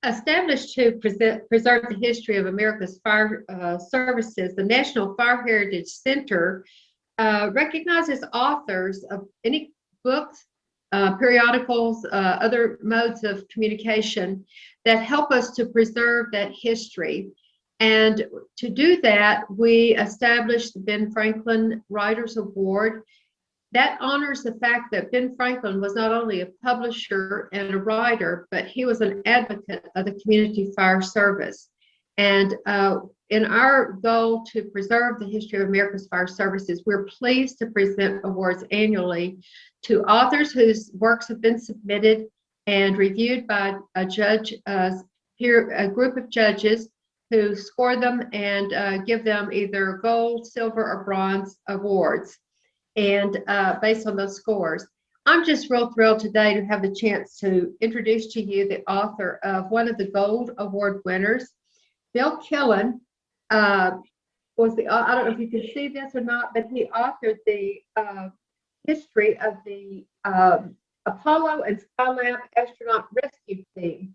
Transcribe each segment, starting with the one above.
established to preserve the history of America's fire services, the National Fire Heritage Center recognizes authors of any books, periodicals, other modes of communication that help us to preserve that history. And to do that, we established the Ben Franklin Writers Award. That honors the fact that Ben Franklin was not only a publisher and a writer, but he was an advocate of the community fire service. And in our goal to preserve the history of America's fire services, we're pleased to present awards annually to authors whose works have been submitted and reviewed by a judge, a group of judges who score them and give them either gold, silver, or bronze awards, and based on those scores. I'm just real thrilled today to have the chance to introduce to you the author of one of the Gold Award winners. Bill Killen was I don't know if you can see this or not, but he authored the history of the Apollo and Skylab astronaut rescue team.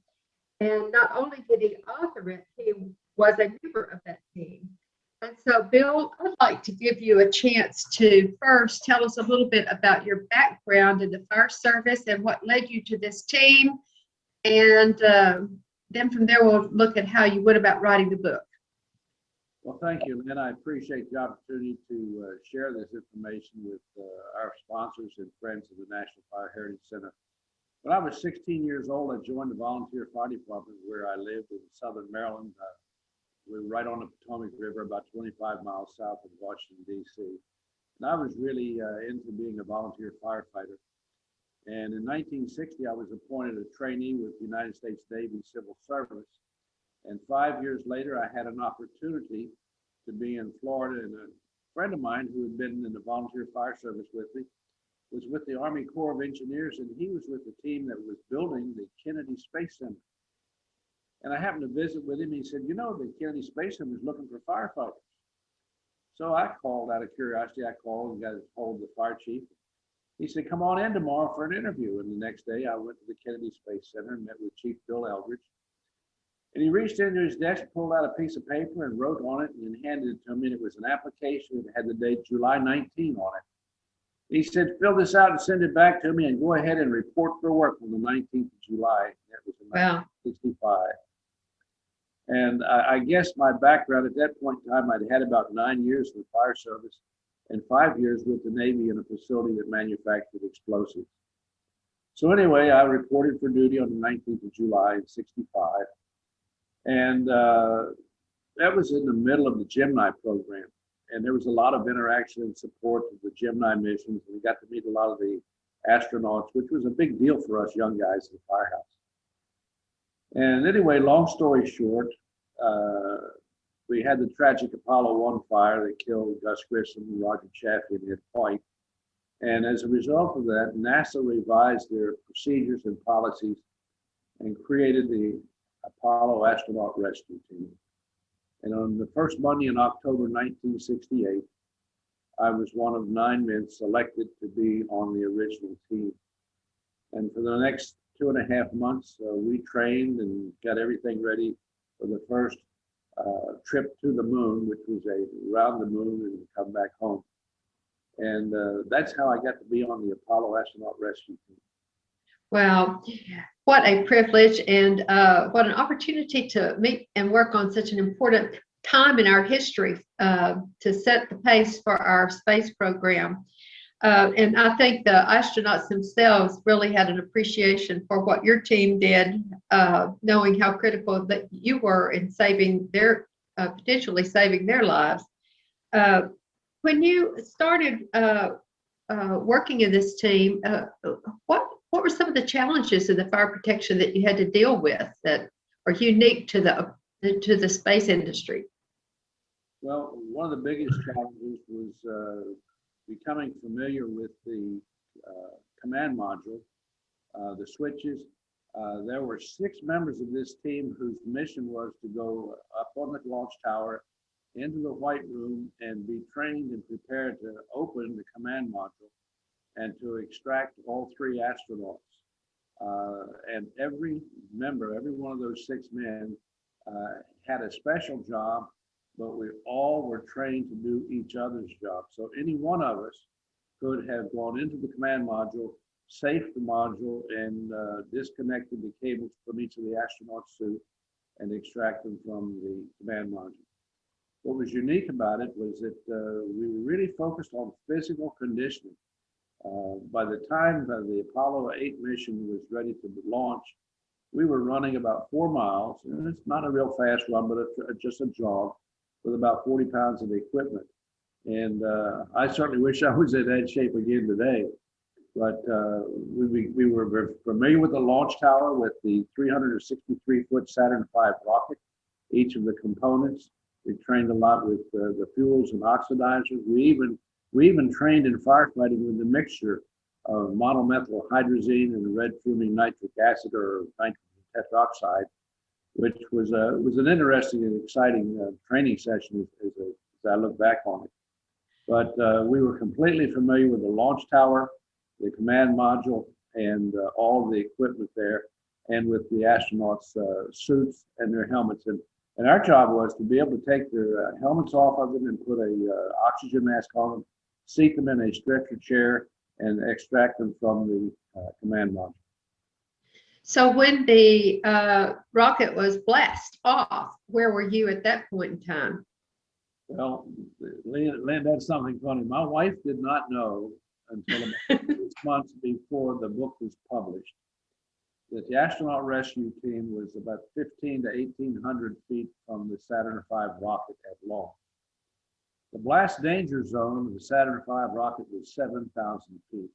And not only did he author it, he was a member of that team. And so, Bill, I'd like to give you a chance to first tell us a little bit about your background in the fire service and what led you to this team. And then from there, we'll look at how you went about writing the book. Well, thank you, Lynn. I appreciate the opportunity to share this information with our sponsors and friends of the National Fire Heritage Center. When I was 16 years old, I joined the volunteer fire department where I lived in southern Maryland. We were right on the Potomac River, about 25 miles south of Washington, D.C. And I was really into being a volunteer firefighter. And in 1960, I was appointed a trainee with the United States Navy Civil Service. And 5 years later, I had an opportunity to be in Florida, and a friend of mine who had been in the volunteer fire service with me was with the Army Corps of Engineers, and he was with the team that was building the Kennedy Space Center. And I happened to visit with him. He said, you know, the Kennedy Space Center is looking for firefighters. So I called out of curiosity. I called and got hold of the fire chief. He said, come on in tomorrow for an interview. And the next day I went to the Kennedy Space Center and met with Chief Bill Eldridge. And he reached into his desk, pulled out a piece of paper and wrote on it and handed it to me. And it was an application that had the date July 19 on it. He said, fill this out and send it back to me and go ahead and report for work on the 19th of July. That was in 1965. And I guess my background at that point in time, I'd had about 9 years in the fire service and 5 years with the Navy in a facility that manufactured explosives. So anyway, I reported for duty on the 19th of July in 65. And that was in the middle of the Gemini program. And there was a lot of interaction and support of the Gemini missions. We got to meet a lot of the astronauts, which was a big deal for us young guys in the firehouse. And anyway, long story short, we had the tragic Apollo 1 fire that killed Gus Grissom and Roger Chaffee and Ed White. And as a result of that, NASA revised their procedures and policies and created the Apollo Astronaut Rescue Team. And on the first Monday in October 1968, I was one of 9 men selected to be on the original team. And for the next 2.5 months, we trained and got everything ready for the first trip to the moon, which was around the moon and come back home. And that's how I got to be on the Apollo Astronaut Rescue Team. Wow, what a privilege and what an opportunity to meet and work on such an important time in our history to set the pace for our space program. And I think the astronauts themselves really had an appreciation for what your team did, knowing how critical that you were in saving their, potentially saving their lives. When you started working in this team, what were some of the challenges in the fire protection that you had to deal with that are unique to the space industry? Well, one of the biggest challenges was becoming familiar with the command module, the switches. There were 6 members of this team whose mission was to go up on the launch tower into the White Room and be trained and prepared to open the command module and to extract all 3 astronauts. And every member, every one of those 6 men had a special job, but we all were trained to do each other's job. So any one of us could have gone into the command module, safed the module, and disconnected the cables from each of the astronaut suit and extract them from the command module. What was unique about it was that we were really focused on physical conditioning. By the time the Apollo 8 mission was ready to launch, we were running about 4 miles, and it's not a real fast run, but just a jog with about 40 pounds of equipment. And I certainly wish I was in that shape again today. But we were familiar with the launch tower with the 363-foot Saturn V rocket, each of the components. We trained a lot with the fuels and oxidizers. We even trained in firefighting with the mixture of monomethyl hydrazine and red fuming nitric acid or nitrogen tetroxide, which was an interesting and exciting training session as I look back on it. But we were completely familiar with the launch tower, the command module, and all of the equipment there, and with the astronauts' suits and their helmets. And our job was to be able to take their helmets off of them and put a oxygen mask on them, seat them in a stretcher chair, and extract them from the command module. So when the rocket was blasted off, where were you at that point in time? Well, Lynn, that's something funny. My wife did not know until about 6 months before the book was published that the astronaut rescue team was about 15 to 1,800 feet from the Saturn V rocket at launch. The blast danger zone of the Saturn V rocket was 7,000 feet.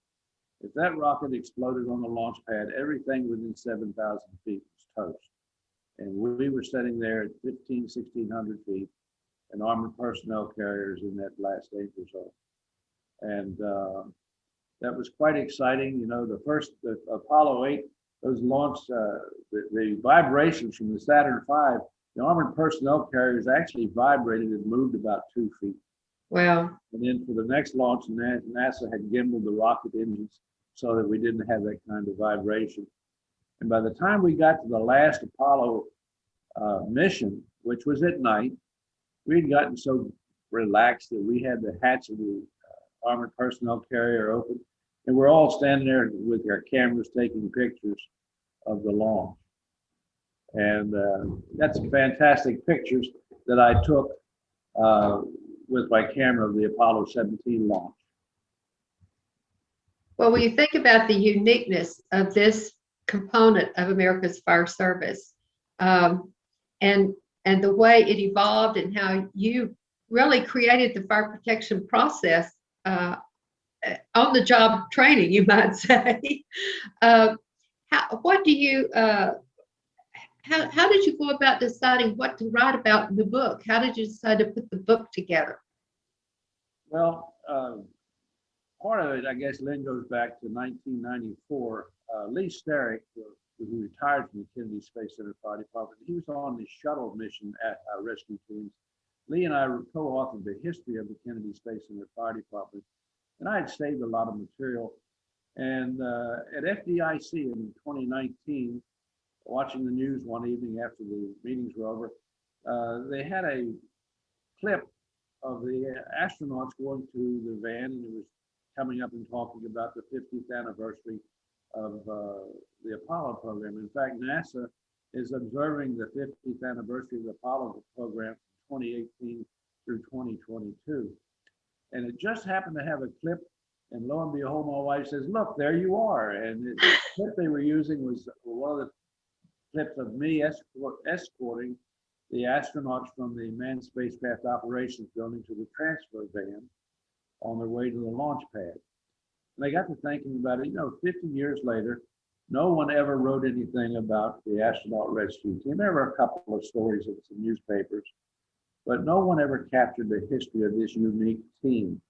If that rocket exploded on the launch pad, everything within 7,000 feet was toast. And we were sitting there at 1,600 feet, and armored personnel carriers in that blast danger zone. And that was quite exciting. You know, the Apollo 8, those launched, the vibrations from the Saturn V, the armored personnel carriers actually vibrated and moved about 2 feet. Wow. And then for the next launch, NASA had gimbaled the rocket engines so that we didn't have that kind of vibration. And by the time we got to the last Apollo mission, which was at night, we had gotten so relaxed that we had the hatch of the armored personnel carrier open, and we're all standing there with our cameras taking pictures of the launch. And got some fantastic pictures that I took with my camera of the Apollo 17 launch. Well, when you think about the uniqueness of this component of America's fire service, and the way it evolved and how you really created the fire protection process on the job training, you might say. What do you, how did you go about deciding what to write about in the book? How did you decide to put the book together? Well, part of it, I guess, Lynn, goes back to 1994. Lee Starrick, who retired from the Kennedy Space Center Fire Department, he was on the shuttle mission at our rescue teams. Lee and I co-authored the history of the Kennedy Space Center Fire Department, and I had saved a lot of material. And at FDIC in 2019, watching the news one evening after the meetings were over, they had a clip of the astronauts going to the van, and it was coming up and talking about the 50th anniversary of the Apollo program. In fact, NASA is observing the 50th anniversary of the Apollo program from 2018 through 2022. And it just happened to have a clip, and lo and behold, my wife says, "Look, there you are." And the clip they were using was one of the clips of me escorting the astronauts from the manned spacecraft operations building to the transfer van on their way to the launch pad. And I got to thinking about it, 50 years later, no one ever wrote anything about the astronaut rescue team. There were a couple of stories in some newspapers, but no one ever captured the history of this unique team.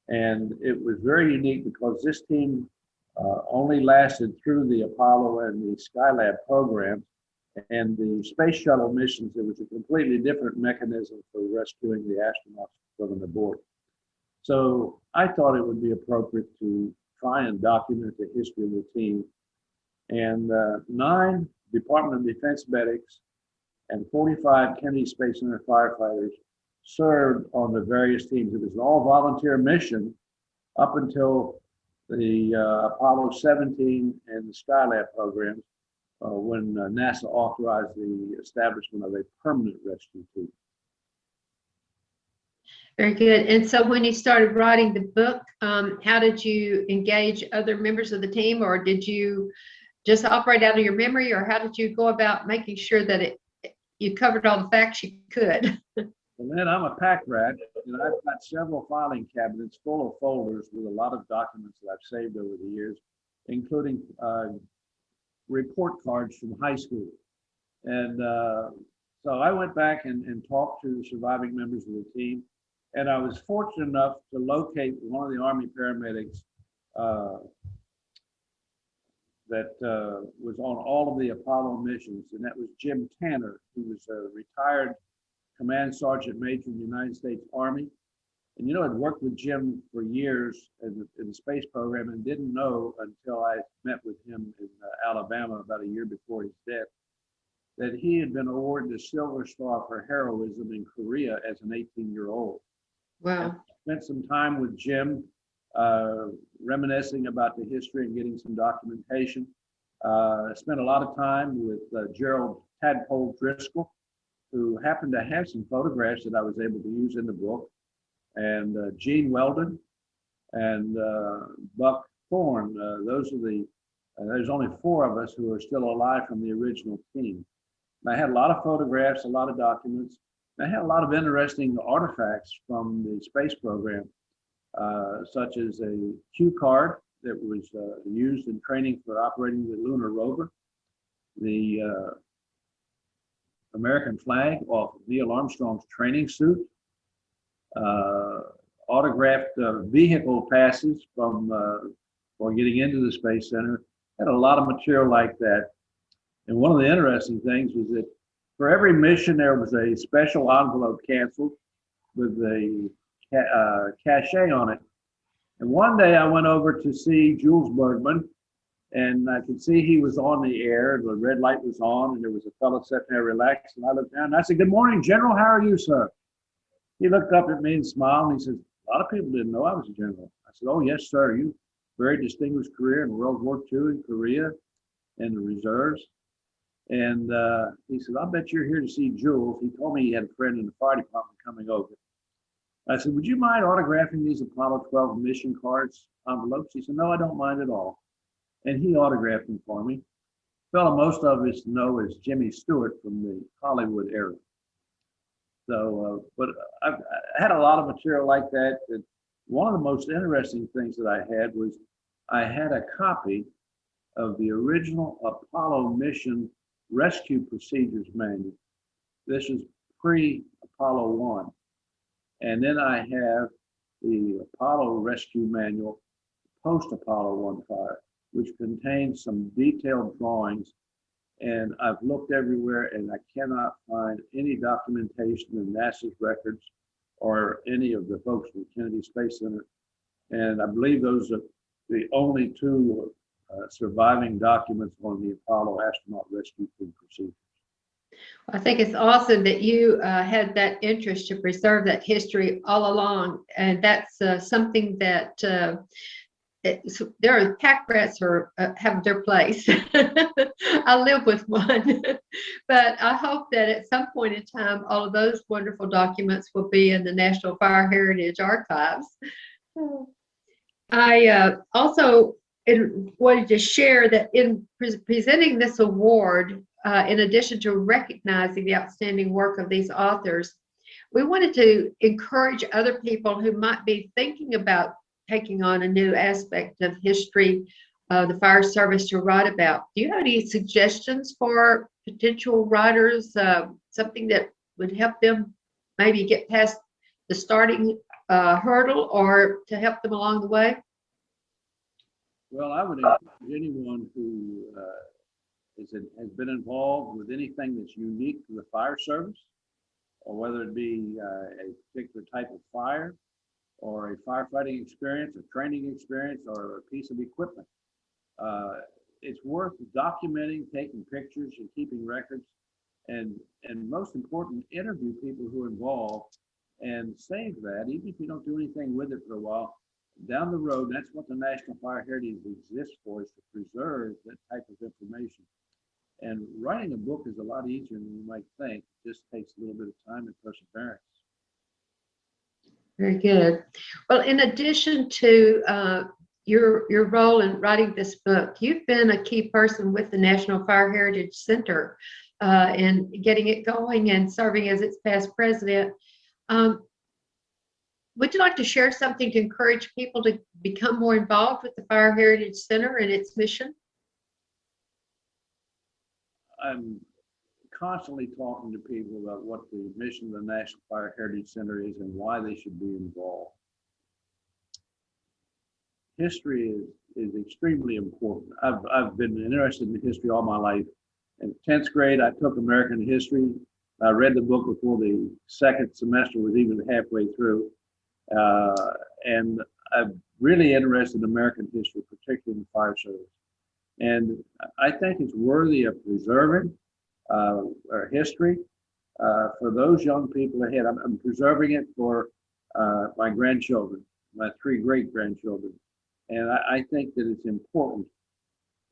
And it was very unique because this team only lasted through the Apollo and the Skylab programs, and the space shuttle missions. It was a completely different mechanism for rescuing the astronauts from aboard. So I thought it would be appropriate to try and document the history of the team and 9 Department of Defense medics and 45 Kennedy Space Center firefighters served on the various teams. It was an all-volunteer mission up until the Apollo 17 and the Skylab programs, when NASA authorized the establishment of a permanent rescue team. Very good. And so when you started writing the book, how did you engage other members of the team, or did you just operate out of your memory, or how did you go about making sure that you covered all the facts you could? Well, then I'm a pack rat, and I've got several filing cabinets full of folders with a lot of documents that I've saved over the years, including report cards from high school. And so I went back and talked to the surviving members of the team, and I was fortunate enough to locate one of the Army paramedics that was on all of the Apollo missions, and that was Jim Tanner, who was a retired Command Sergeant Major in the United States Army. And I'd worked with Jim for years in the space program and didn't know until I met with him in Alabama about a year before his death that he had been awarded the Silver Star for heroism in Korea as an 18-year-old. Wow. Spent some time with Jim, reminiscing about the history and getting some documentation. Spent a lot of time with Gerald Tadpole Driscoll, who happened to have some photographs that I was able to use in the book, and Gene Weldon and Buck Thorne. There's only 4 of us who are still alive from the original team. And I had a lot of photographs, a lot of documents. I had a lot of interesting artifacts from the space program, such as a cue card that was used in training for operating the lunar rover, the American flag off Neil Armstrong's training suit, autographed vehicle passes for getting into the Space Center. Had a lot of material like that. And one of the interesting things was that for every mission, there was a special envelope canceled with a cachet on it. And one day I went over to see Jules Bergman, and I could see he was on the air. The red light was on, and there was a fellow sitting there relaxed. And I looked down and I said, "Good morning, General. How are you, sir?" He looked up at me and smiled, and he says, "A lot of people didn't know I was a general." I said, "Oh, yes, sir. You very distinguished career in World War II in Korea and the reserves." And he said, "I'll bet you're here to see Jules." He told me he had a friend in the fire department coming over. I said, "Would you mind autographing these Apollo 12 mission cards envelopes?" He said, "No, I don't mind at all." And he autographed them for me. Fellow most of us know as Jimmy Stewart from the Hollywood era. So, but I had a lot of material like that. And one of the most interesting things that I had was I had a copy of the original Apollo mission rescue procedures manual. This is pre-Apollo 1. And then I have the Apollo rescue manual post-Apollo 1 fire, which contains some detailed drawings. And I've looked everywhere and I cannot find any documentation in NASA's records or any of the folks from Kennedy Space Center. And I believe those are the only 2 surviving documents on the Apollo astronaut rescue team procedure. I think it's awesome that you had that interest to preserve that history all along. And that's something that there are pack rats or have their place. I live with one, but I hope that at some point in time, all of those wonderful documents will be in the National Fire Heritage Archives. I also wanted to share that in presenting this award, in addition to recognizing the outstanding work of these authors, we wanted to encourage other people who might be thinking about taking on a new aspect of history, the fire service to write about. Do you have any suggestions for potential writers, something that would help them maybe get past the starting hurdle or to help them along the way? Well, I would encourage anyone who has been involved with anything that's unique to the fire service, or whether it be a particular type of fire, or a firefighting experience, a training experience, or a piece of equipment. it's worth documenting, taking pictures and keeping records, and most important, interview people who are involved and save that, even if you don't do anything with it for a while. Down the road, that's what the National Fire Heritage exists for, is to preserve that type of information. And writing a book is a lot easier than you might think. It just takes a little bit of time and perseverance. Very good. Well, in addition to your role in writing this book, you've been a key person with the National Fire Heritage Center in getting it going and serving as its past president. Would you like to share something to encourage people to become more involved with the Fire Heritage Center and its mission? I'm constantly talking to people about what the mission of the National Fire Heritage Center is and why they should be involved. History is extremely important. I've been interested in history all my life. In 10th grade, I took American history. I read the book before the second semester was even halfway through. And I'm really interested in American history, particularly in the fire service. And I think it's worthy of preserving our history for those young people ahead. I'm preserving it for my grandchildren, my 3 great-grandchildren. And I think that it's important.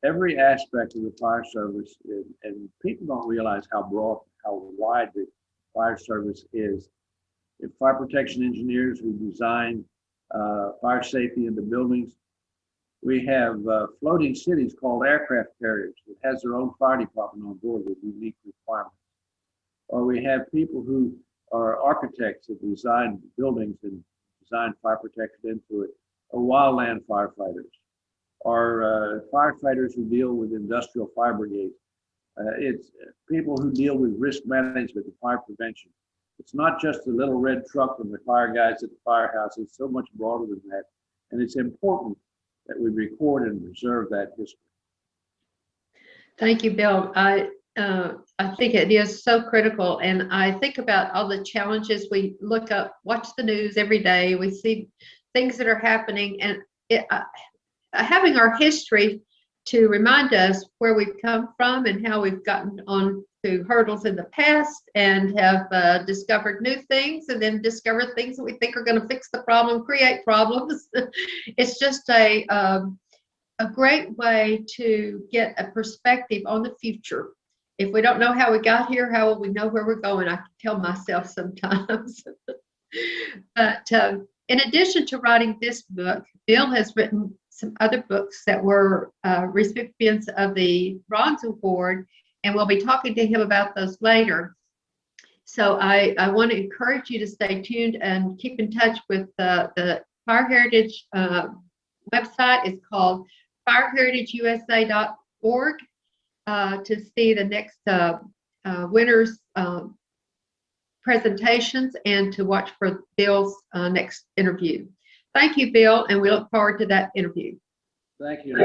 Every aspect of the fire service, and people don't realize how broad, how wide the fire service is. If fire protection engineers who design fire safety into buildings, we have floating cities called aircraft carriers that has their own fire department on board with unique requirements. Or we have people who are architects that design buildings and design fire protection into it, or wildland firefighters, or firefighters who deal with industrial fire brigades. It's people who deal with risk management and fire prevention. It's not just the little red truck from the fire guys at the firehouse. It's so much broader than that. And it's important that we record and preserve that history. Thank you, Bill. I think it is so critical, and I think about all the challenges. We look up, watch the news every day. We see things that are happening, and having our history to remind us where we've come from and how we've gotten on to hurdles in the past and have discovered new things, and then discover things that we think are going to fix the problem, create problems. It's just a great way to get a perspective on the future. If we don't know how we got here, how will we know where we're going? I can tell myself sometimes. But in addition to writing this book, Bill has written some other books that were recipients of the Bronze Award, and we'll be talking to him about those later. So I want to encourage you to stay tuned and keep in touch with the Fire Heritage website. It's called fireheritageusa.org to see the next winner's presentations and to watch for Bill's next interview. Thank you, Bill, and we look forward to that interview. Thank you.